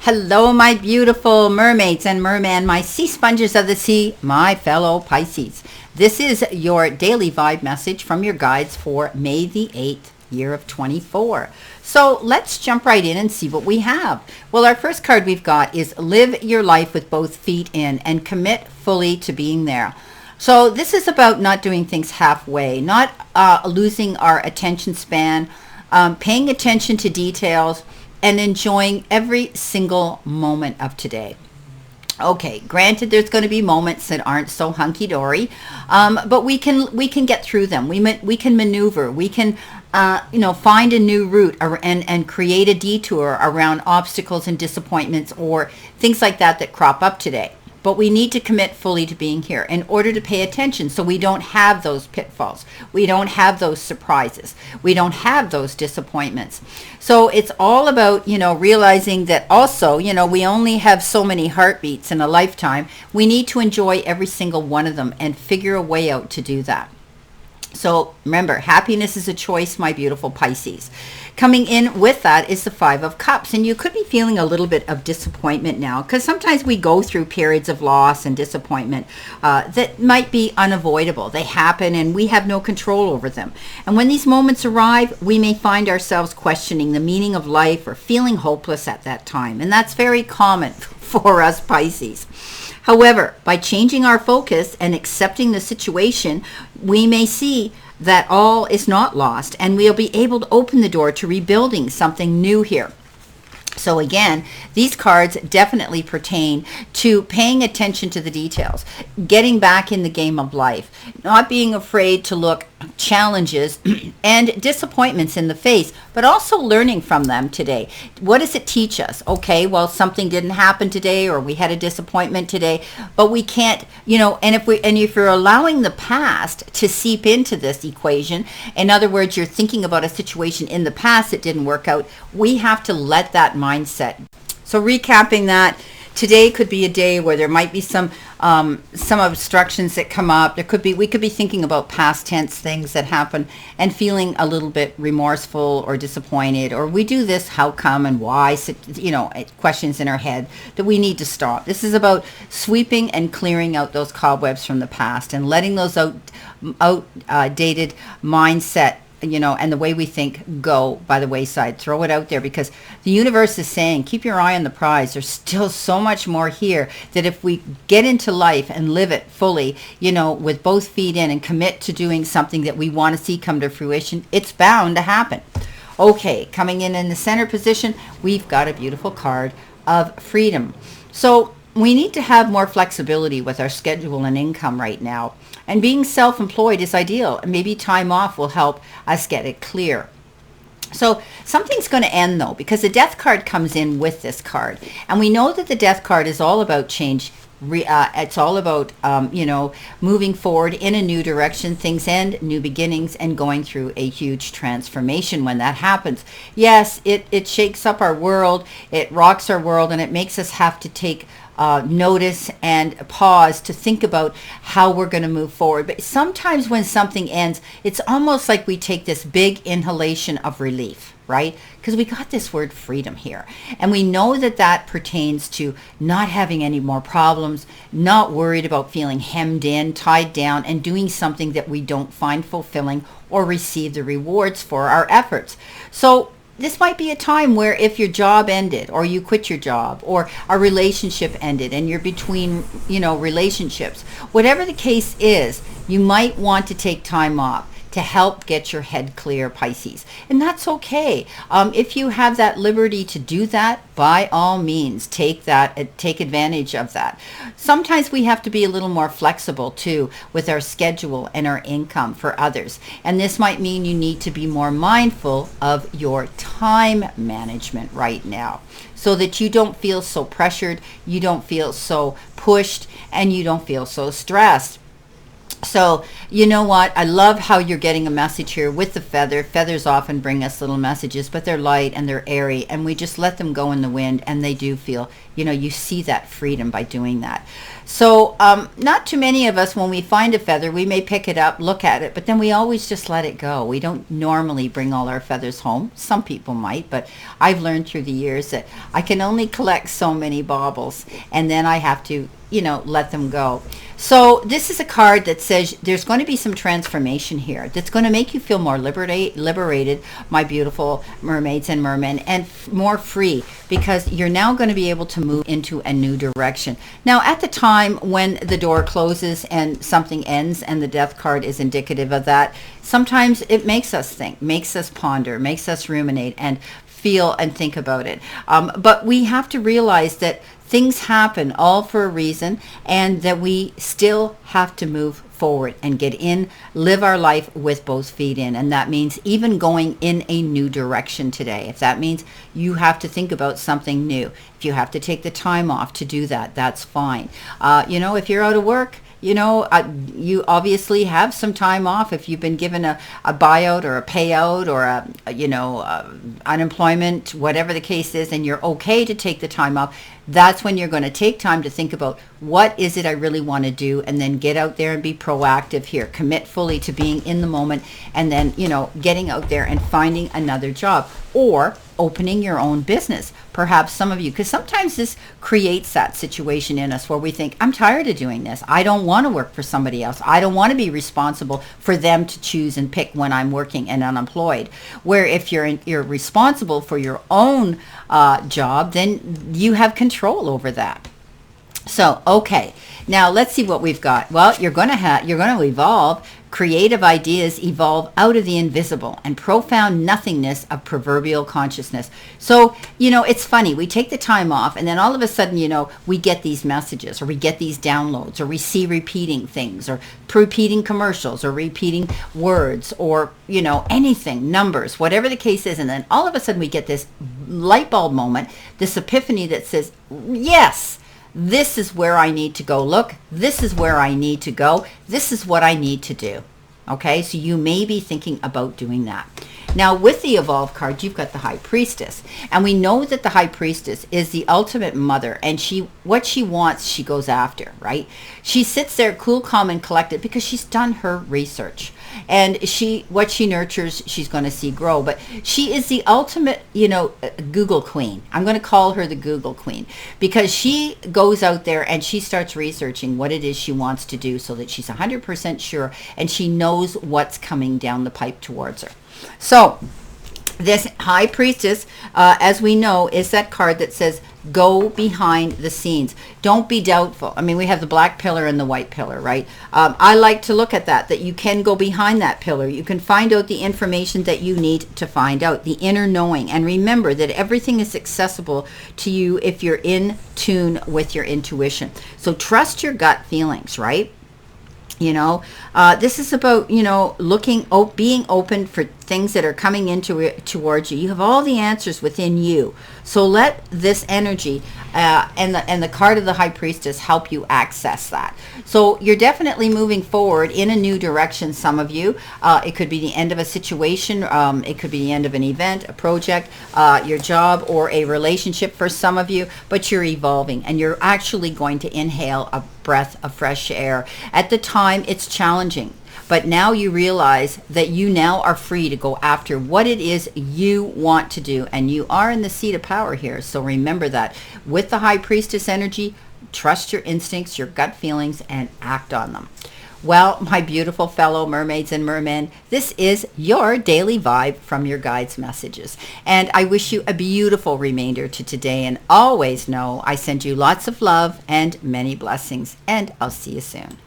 Hello, my beautiful mermaids and merman, my sea sponges of the sea, my fellow Pisces. This is your daily vibe message from your guides for May the 8th, year of 24. So let's jump right in and see what we have. Well, our first card we've got is Live Your Life with Both Feet In and Commit Fully to Being There. So this is about not doing things halfway, not losing our attention span, paying attention to details, and enjoying every single moment of today. Okay, granted, there's going to be moments that aren't so hunky-dory, but we can get through them. We can maneuver. We can find a new route and create a detour around obstacles and disappointments or things like that crop up today. But we need to commit fully to being here in order to pay attention so we don't have those pitfalls. We don't have those surprises. We don't have those disappointments. So it's all about, realizing that also, we only have so many heartbeats in a lifetime. We need to enjoy every single one of them and figure a way out to do that. So remember, happiness is a choice, my beautiful Pisces. Coming in with that is the Five of Cups. And you could be feeling a little bit of disappointment now because sometimes we go through periods of loss and disappointment that might be unavoidable. They happen and we have no control over them. And when these moments arrive, we may find ourselves questioning the meaning of life or feeling hopeless at that time. And that's very common for us Pisces. However, by changing our focus and accepting the situation, we may see that all is not lost and we'll be able to open the door to rebuilding something new here. So again, these cards definitely pertain to paying attention to the details, getting back in the game of life, not being afraid to look challenges and disappointments in the face, but also learning from them today. What does it teach us? Okay, well, something didn't happen today or we had a disappointment today, but we can't, and if you're allowing the past to seep into this equation, in other words, you're thinking about a situation in the past that didn't work out, we have to let that mindset. So recapping that, today could be a day where there might be some obstructions that come up. We could be thinking about past tense things that happen and feeling a little bit remorseful or disappointed, or we do this, how come and why, questions in our head that we need to stop. This is about sweeping and clearing out those cobwebs from the past and letting those outdated mindset and the way we think go by the wayside. Throw it out there because the universe is saying, keep your eye on the prize. There's still so much more here that if we get into life and live it fully, with both feet in and commit to doing something that we want to see come to fruition, it's bound to happen. Okay, coming in the center position, we've got a beautiful card of freedom. So we need to have more flexibility with our schedule and income right now. And being self-employed is ideal. And maybe time off will help us get it clear. So something's going to end though, because the death card comes in with this card. And we know that the death card is all about change. It's all about, moving forward in a new direction. Things end, new beginnings, and going through a huge transformation when that happens. Yes, it shakes up our world. It rocks our world, and it makes us have to take notice and pause to think about how we're going to move forward. But sometimes when something ends, it's almost like we take this big inhalation of relief, right? Because we got this word freedom here. And we know that pertains to not having any more problems, not worried about feeling hemmed in, tied down, and doing something that we don't find fulfilling or receive the rewards for our efforts. So this might be a time where if your job ended or you quit your job or a relationship ended and you're between, relationships, whatever the case is, you might want to take time off to help get your head clear, Pisces. And that's okay. If you have that liberty to do that, by all means, take advantage of that. Sometimes we have to be a little more flexible too with our schedule and our income for others. And this might mean you need to be more mindful of your time management right now so that you don't feel so pressured, you don't feel so pushed, and you don't feel so stressed. So, you know what? I love how you're getting a message here with the feather. Feathers often bring us little messages, but they're light and they're airy, and we just let them go in the wind, and they do feel, you see that freedom by doing that. So, not too many of us, when we find a feather, we may pick it up, look at it, but then we always just let it go. We don't normally bring all our feathers home. Some people might, but I've learned through the years that I can only collect so many baubles, and then I have to let them go. So this is a card that says there's going to be some transformation here that's going to make you feel more liberated, my beautiful mermaids and mermen, and more free, because you're now going to be able to move into a new direction. Now, at the time when the door closes and something ends, and the death card is indicative of that, sometimes it makes us think, makes us ponder, makes us ruminate and feel and think about it. But we have to realize that things happen all for a reason, and that we still have to move forward and get in, live our life with both feet in. And that means even going in a new direction today. If that means you have to think about something new, if you have to take the time off to do that, that's fine. If you're out of work, you obviously have some time off. If you've been given a buyout or a payout or unemployment, whatever the case is, and you're okay to take the time off, that's when you're going to take time to think about what is it I really want to do, and then get out there and be proactive here. Commit fully to being in the moment, and then, getting out there and finding another job or opening your own business. Perhaps some of you, because sometimes this creates that situation in us where we think, I'm tired of doing this. I don't want to work for somebody else. I don't want to be responsible for them to choose and pick when I'm working and unemployed. Where if you're responsible for your own job, then you have control over that. So, okay, now let's see what we've got. Well, you're going to evolve. Creative ideas evolve out of the invisible and profound nothingness of proverbial consciousness. So, it's funny. We take the time off, and then all of a sudden, we get these messages, or we get these downloads, or we see repeating things, or repeating commercials, or repeating words, or, anything, numbers, whatever the case is. And then all of a sudden we get this light bulb moment, this epiphany that says, yes, this is where I need to go look. This is where I need to go. This is what I need to do. Okay, so you may be thinking about doing that. Now, with the Evolve card, you've got the High Priestess. And we know that the High Priestess is the ultimate mother. And what she wants, she goes after, right? She sits there cool, calm, and collected because she's done her research. And what she nurtures, she's going to see grow. But she is the ultimate, Google queen. I'm going to call her the Google queen, because she goes out there and she starts researching what it is she wants to do, so that she's 100% sure, and she knows what's coming down the pipe towards her. So this High Priestess, as we know, is that card that says, go behind the scenes. Don't be doubtful. I mean, we have the black pillar and the white pillar, right? I like to look at that you can go behind that pillar. You can find out the information that you need to find out, the inner knowing. And remember that everything is accessible to you if you're in tune with your intuition. So trust your gut feelings, right? This is about, being open for things that are coming into it towards you. You have all the answers within you. So let this energy and the card of the High Priestess help you access that. So you're definitely moving forward in a new direction, some of you. It could be the end of a situation. It could be the end of an event, a project, your job, or a relationship for some of you. But you're evolving, and you're actually going to inhale a breath of fresh air. At the time, it's challenging. But now you realize that you now are free to go after what it is you want to do. And you are in the seat of power here. So remember that. With the High Priestess energy, trust your instincts, your gut feelings, and act on them. Well, my beautiful fellow mermaids and mermen, this is your daily vibe from your guides' messages. And I wish you a beautiful remainder to today. And always know I send you lots of love and many blessings. And I'll see you soon.